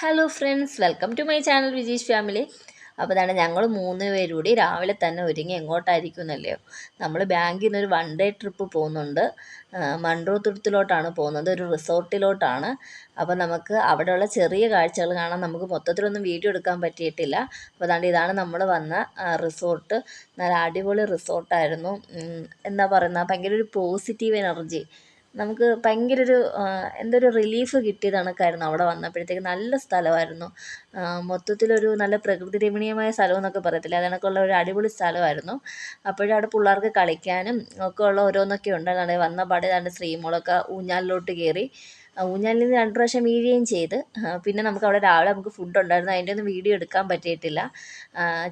Hello friends, welcome to my channel Vijeesh family. അപ്പോൾ അതാണ് ഞങ്ങൾ 3 പേരും കൂടി രാവിലെ തന്നെ ഒരുങ്ങി എങ്ങോട്ടായിരിക്കും എന്നല്ലയോ, നമ്മൾ ബാങ്കിൽ നിന്ന് ഒരു 1 ഡേ ട്രിപ്പ് പോകുന്നുണ്ട്. മൺട്രോത്തുരുത്തിലോട്ടാണ് പോകുന്നത്, ഒരു റിസോർട്ടിലോട്ടാണ്. അപ്പോൾ നമുക്ക് അവിടെയുള്ള ചെറിയ കാഴ്ചകൾ കാണാൻ. നമുക്ക് മൊത്തത്തിലൊന്നും വീഡിയോ എടുക്കാൻ പറ്റിയിട്ടില്ല. അപ്പോൾ അതാണ്ട് ഇതാണ് നമ്മൾ വന്ന റിസോർട്ട്. നല്ല അടിപൊളി റിസോർട്ടായിരുന്നു. എന്താ പറയുക, ഭയങ്കര ഒരു പോസിറ്റീവ് എനർജി, നമുക്ക് ഭയങ്കര ഒരു എന്തൊരു റിലീഫ് കിട്ടിയത് കണക്കായിരുന്നു അവിടെ വന്നപ്പോഴത്തേക്ക്. നല്ല സ്ഥലമായിരുന്നു, മൊത്തത്തിലൊരു നല്ല പ്രകൃതി രമണീയമായ സ്ഥലം എന്നൊക്കെ പറയത്തില്ല, അതിനൊക്കെയുള്ള ഒരു അടിപൊളി സ്ഥലമായിരുന്നു. അപ്പോഴും അവിടെ പിള്ളേർക്ക് കളിക്കാനും ഒക്കെ ഉള്ള ഓരോന്നൊക്കെ ഉണ്ടായിരുന്നു. വന്ന പാടെ തന്നെ ശ്രീമോളൊക്കെ ഊഞ്ഞാലിലോട്ട് കയറി, ഊഞ്ഞാലിൽ നിന്ന് 2 പ്രാവശ്യം വീഴുകയും ചെയ്ത്. പിന്നെ നമുക്ക് അവിടെ രാവിലെ നമുക്ക് ഫുഡ് ഉണ്ടായിരുന്നു, അതിൻ്റെ ഒന്നും വീഡിയോ എടുക്കാൻ പറ്റിയിട്ടില്ല.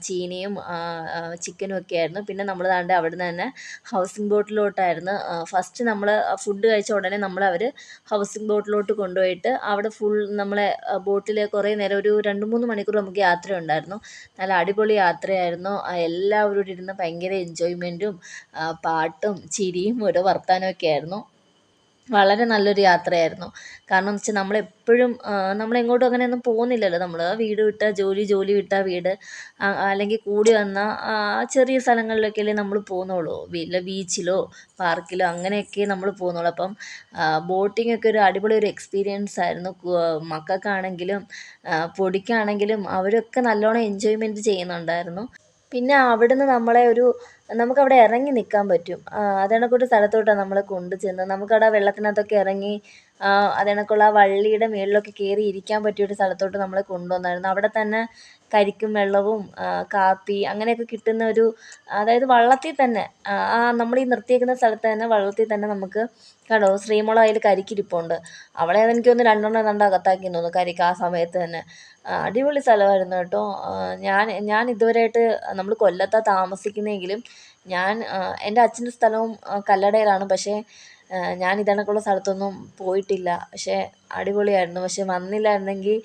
ചീനിയും ചിക്കനും ഒക്കെ ആയിരുന്നു. പിന്നെ നമ്മൾ ദാണ്ട് അവിടുന്ന് തന്നെ ഹൗസിംഗ് ബോട്ടിലോട്ടായിരുന്നു. ഫസ്റ്റ് നമ്മൾ ഫുഡ് കഴിച്ച ഉടനെ അവർ ഹൗസിംഗ് ബോട്ടിലോട്ട് കൊണ്ടുപോയിട്ട് അവിടെ ഫുൾ നമ്മളെ ബോട്ടിൽ കുറേ നേരം, ഒരു 2-3 മണിക്കൂർ നമുക്ക് യാത്ര ഉണ്ടായിരുന്നു. നല്ല അടിപൊളി യാത്രയായിരുന്നു. എല്ലാവരോടും ഇരുന്ന് ഭയങ്കര എൻജോയ്മെൻറ്റും പാട്ടും ചിരിയും ഓരോ വർത്താനമൊക്കെ ആയിരുന്നു. വളരെ നല്ലൊരു യാത്രയായിരുന്നു. കാരണം എന്ന് വെച്ചാൽ നമ്മളെപ്പോഴും നമ്മളെങ്ങോട്ടും അങ്ങനെയൊന്നും പോകുന്നില്ലല്ലോ. നമ്മൾ വീട് വിട്ടാൽ ജോലി വിട്ടാൽ വീട്, അല്ലെങ്കിൽ കൂടി വന്ന ചെറിയ സ്ഥലങ്ങളിലൊക്കെയല്ലേ നമ്മൾ പോകുന്നുള്ളൂ. വല്ല ബീച്ചിലോ പാർക്കിലോ അങ്ങനെയൊക്കെ നമ്മൾ പോകുന്നുള്ളൂ. അപ്പം ബോട്ടിംഗ് ഒക്കെ ഒരു അടിപൊളി ഒരു എക്സ്പീരിയൻസ് ആയിരുന്നു. മക്കൾക്കാണെങ്കിലും പൊടിക്കാണെങ്കിലും അവരൊക്കെ നല്ലോണം എൻജോയ്മെൻറ്റ് ചെയ്യുന്നുണ്ടായിരുന്നു. പിന്നെ അവിടുന്ന് നമുക്കവിടെ ഇറങ്ങി നിൽക്കാൻ പറ്റും. അതേണക്കൊരു സ്ഥലത്തോട്ടാണ് നമ്മളെ കൊണ്ട് ചെന്നത്. നമുക്കവിടെ വെള്ളത്തിനകത്തൊക്കെ ഇറങ്ങി അതേണക്കുള്ള ആ വള്ളിയുടെ മുകളിലൊക്കെ കയറി ഇരിക്കാൻ പറ്റിയൊരു സ്ഥലത്തോട്ട് നമ്മളെ കൊണ്ടുവന്നായിരുന്നു. അവിടെ തന്നെ കരിക്കും വെള്ളവും കാപ്പി അങ്ങനെയൊക്കെ കിട്ടുന്ന ഒരു, അതായത് വള്ളത്തിൽ തന്നെ, നമ്മൾ ഈ നിർത്തിയേക്കുന്ന സ്ഥലത്ത് തന്നെ വള്ളത്തിൽ തന്നെ നമുക്ക് കണ്ടോ, ശ്രീമോള അതിൽ കരിക്കിരിപ്പുണ്ട്. അവളെ എനിക്ക് തോന്നുന്നു 2 എണ്ണം അകത്താക്കി തോന്നുന്നു കരിക്ക് ആ സമയത്ത് തന്നെ. അടിപൊളി സ്ഥലമായിരുന്നു കേട്ടോ. ഞാൻ ഇതുവരെയായിട്ട്, നമ്മൾ കൊല്ലത്താണ് താമസിക്കുന്നതെങ്കിലും എൻ്റെ അച്ഛൻ്റെ സ്ഥലവും കല്ലടയിലാണ്. പക്ഷേ ഞാൻ ഇതേണക്കുള്ള സ്ഥലത്തൊന്നും പോയിട്ടില്ല. പക്ഷേ അടിപൊളിയായിരുന്നു. പക്ഷേ വന്നില്ലായിരുന്നെങ്കിൽ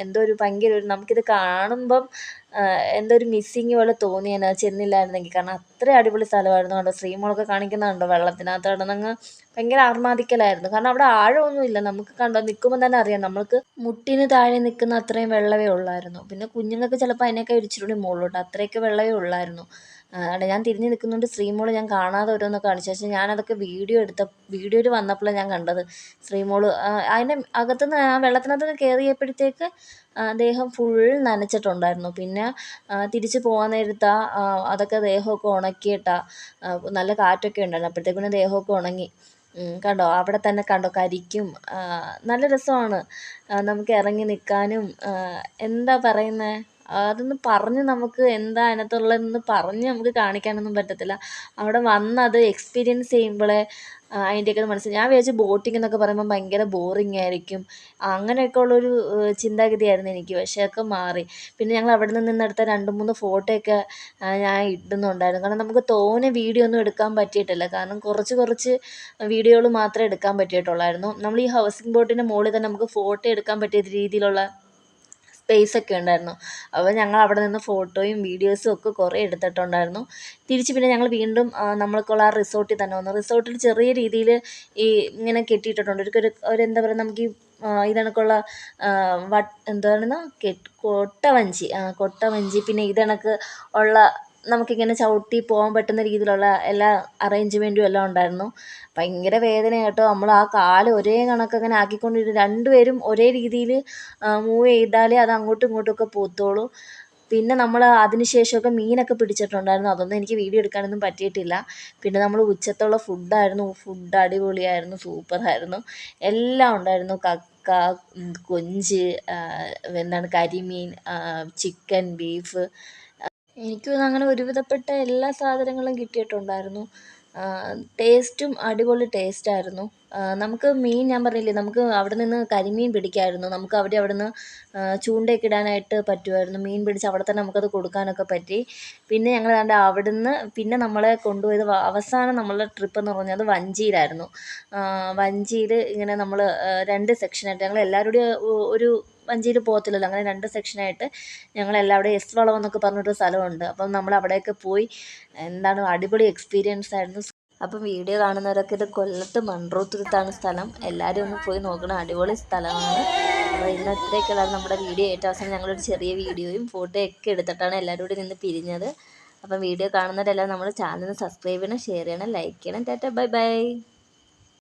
എന്തോ ഒരു ഭയങ്കര ഒരു, നമുക്കിത് കാണുമ്പം എന്തോ ഒരു മിസ്സിങ് പോലെ തോന്നിയേനെ ചെന്നില്ലായിരുന്നെങ്കിൽ. കാരണം അത്രയും അടിപൊളി സ്ഥലമായിരുന്നു കണ്ടോ. ശ്രീമോളൊക്കെ കാണിക്കുന്നുണ്ടോ വെള്ളത്തിനകത്ത് കിടന്നങ്ങ് ഭയങ്കര ആർമാദിക്കലായിരുന്നു. കാരണം അവിടെ ആഴമൊന്നുമില്ല, നമുക്ക് കണ്ടോ നിൽക്കുമ്പോൾ തന്നെ അറിയാം, നമ്മൾക്ക് മുട്ടിന് താഴെ നിൽക്കുന്ന അത്രയും വെള്ളമേ ഉള്ളായിരുന്നു. പിന്നെ കുഞ്ഞുങ്ങൾക്ക് ചിലപ്പോൾ അതിനൊക്കെ ഇച്ചിരി മുകളിലോട്ട് അത്രയൊക്കെ വെള്ളമേ ഉള്ളായിരുന്നു. അവിടെ ഞാൻ തിരിഞ്ഞ് നിൽക്കുന്നുണ്ട്, ശ്രീമോള് ഞാൻ കാണാതെ ഓരോന്നൊക്കെ കാണിച്ചു. പക്ഷേ ഞാനതൊക്കെ വീഡിയോയിൽ വന്നപ്പോഴാണ് ഞാൻ കണ്ടത്. ശ്രീമോള് അതിൻ്റെ അകത്തുനിന്ന്, ആ വെള്ളത്തിനകത്ത് കയറിയപ്പോഴത്തേക്ക് ദേഹം ഫുൾ നനച്ചിട്ടുണ്ടായിരുന്നു. പിന്നെ തിരിച്ച് പോകാൻ നേരത്ത് അതൊക്കെ ദേഹമൊക്കെ ഉണക്കിയിട്ടാണ്, നല്ല കാറ്റൊക്കെ ഉണ്ടായിരുന്നു, അപ്പോഴത്തേക്കും ദേഹമൊക്കെ ഉണങ്ങി. കണ്ടോ അവിടെ തന്നെ കണ്ടോ കരിക്കും. നല്ല രസമാണ് നമുക്ക് ഇറങ്ങി നിൽക്കാനും. എന്താ പറയുന്നത്, അതൊന്ന് പറഞ്ഞ് നമുക്ക് എന്താ അതിനകത്തുള്ളതെന്ന് പറഞ്ഞ് നമുക്ക് കാണിക്കാനൊന്നും പറ്റത്തില്ല. അവിടെ വന്നത് എക്സ്പീരിയൻസ് ചെയ്യുമ്പോഴേ അതിൻ്റെയൊക്കെ മനസ്സിലായി. ഞാൻ വിചാരിച്ചു ബോട്ടിംഗ് എന്നൊക്കെ പറയുമ്പോൾ ഭയങ്കര ബോറിംഗ് ആയിരിക്കും, അങ്ങനെയൊക്കെ ഉള്ളൊരു ചിന്താഗതിയായിരുന്നു എനിക്ക്. പക്ഷേ ഒക്കെ മാറി. പിന്നെ ഞങ്ങൾ അവിടെ നിന്നെടുത്ത 2-3 ഫോട്ടോയൊക്കെ ഞാൻ ഇടുന്നുണ്ടായിരുന്നു. കാരണം നമുക്ക് തോനെ വീഡിയോ ഒന്നും എടുക്കാൻ പറ്റിയിട്ടില്ല. കാരണം കുറച്ച് വീഡിയോകൾ മാത്രമേ എടുക്കാൻ പറ്റിയിട്ടുള്ളായിരുന്നു. നമ്മൾ ഈ ഹൗസിംഗ് ബോട്ടിൻ്റെ മുകളിൽ തന്നെ നമുക്ക് ഫോട്ടോ എടുക്കാൻ പറ്റിയ രീതിയിലുള്ള സ്പേസൊക്കെ ഉണ്ടായിരുന്നു. അപ്പോൾ ഞങ്ങൾ അവിടെ നിന്ന് ഫോട്ടോയും വീഡിയോസും ഒക്കെ കുറേ എടുത്തിട്ടുണ്ടായിരുന്നു. തിരിച്ച് പിന്നെ ഞങ്ങൾ വീണ്ടും നമ്മൾക്കുള്ള ആ റിസോർട്ടിൽ തന്നെ വന്നു. റിസോർട്ടിൽ ചെറിയ രീതിയിൽ ഈ ഇങ്ങനെ കെട്ടിയിട്ടിട്ടുണ്ട്, ഒരു എന്താ പറയുക, നമുക്ക് ഈ ഇതണക്കുള്ള എന്താണെന്ന് കൊട്ടവഞ്ചി, പിന്നെ ഇതണക്ക് ഉള്ള നമുക്കിങ്ങനെ ചവിട്ടി പോകാൻ പറ്റുന്ന രീതിയിലുള്ള എല്ലാ അറേഞ്ച്മെൻറ്റും എല്ലാം ഉണ്ടായിരുന്നു. ഭയങ്കര വേദന കേട്ടോ. നമ്മൾ ആ കാല് ഒരേ കണക്കങ്ങനെ ആക്കിക്കൊണ്ടിരുന്നു, 2 പേരും ഒരേ രീതിയിൽ മൂവ് ചെയ്താലേ അത് അങ്ങോട്ടും ഇങ്ങോട്ടുമൊക്കെ പോകത്തുള്ളൂ. പിന്നെ നമ്മൾ അതിന് ശേഷമൊക്കെ മീനൊക്കെ പിടിച്ചിട്ടുണ്ടായിരുന്നു. അതൊന്നും എനിക്ക് വീഡിയോ എടുക്കാനൊന്നും പറ്റിയിട്ടില്ല. പിന്നെ നമ്മൾ ഉച്ചത്തുള്ള ഫുഡ് അടിപൊളിയായിരുന്നു, സൂപ്പറായിരുന്നു. എല്ലാം ഉണ്ടായിരുന്നു. കക്ക, കൊഞ്ച്, കരിമീൻ, ചിക്കൻ, ബീഫ്, എനിക്ക് തോന്നുന്നു അങ്ങനെ ഒരുവിധപ്പെട്ട എല്ലാ സാധനങ്ങളും കിട്ടിയിട്ടുണ്ടായിരുന്നു. ടേസ്റ്റും അടിപൊളി ടേസ്റ്റായിരുന്നു. നമുക്ക് മീൻ, ഞാൻ പറഞ്ഞില്ലേ, നമുക്ക് അവിടെ നിന്ന് കരിമീൻ പിടിക്കാമായിരുന്നു. നമുക്ക് അവിടെ നിന്ന് ചൂണ്ടയൊക്കെ ഇടാനായിട്ട് പറ്റുമായിരുന്നു. മീൻ പിടിച്ച് അവിടെ തന്നെ നമുക്കത് കൊടുക്കാനൊക്കെ പറ്റി. പിന്നെ ഞങ്ങൾ ദാണ്ടെ അവിടുന്ന് പിന്നെ നമ്മളെ കൊണ്ടുപോയത് അവസാനം നമ്മളുടെ ട്രിപ്പ് എന്ന് പറഞ്ഞത് വഞ്ചിയിലായിരുന്നു. വഞ്ചിയിൽ ഇങ്ങനെ നമ്മൾ 2 സെക്ഷനായിട്ട്, ഞങ്ങൾ എല്ലാവരും കൂടി ഒരു വഞ്ചിയിൽ പോകത്തില്ലല്ലോ, അങ്ങനെ 2 സെക്ഷനായിട്ട് ഞങ്ങളെല്ലാവരും എസ് വളം എന്നൊക്കെ പറഞ്ഞൊരു സ്ഥലമുണ്ട്. അപ്പം നമ്മൾ അവിടെയൊക്കെ പോയി. എന്താണ് അടിപൊളി എക്സ്പീരിയൻസ് ആയിരുന്നു. അപ്പം വീഡിയോ കാണുന്നവരൊക്കെ, ഇത് കൊല്ലത്ത് മൺട്രോത്തുരുത്താണ് സ്ഥലം, എല്ലാവരും ഒന്ന് പോയി നോക്കണം, അടിപൊളി സ്ഥലമാണ്. അപ്പോൾ ഇന്ന് ഇത്രയൊക്കെയുള്ളതാണ് നമ്മുടെ വീഡിയോ. ഏറ്റവും അവസാനം ഞങ്ങളൊരു ചെറിയ വീഡിയോയും ഫോട്ടോയൊക്കെ എടുത്തിട്ടാണ് എല്ലാവരും കൂടി നിന്ന് പിരിഞ്ഞത്. അപ്പം വീഡിയോ കാണുന്നവരെല്ലാം നമ്മുടെ ചാനൽ സബ്സ്ക്രൈബ് ചെയ്യണം, ഷെയർ ചെയ്യണം, ലൈക്ക് ചെയ്യണം. Tata bye bye.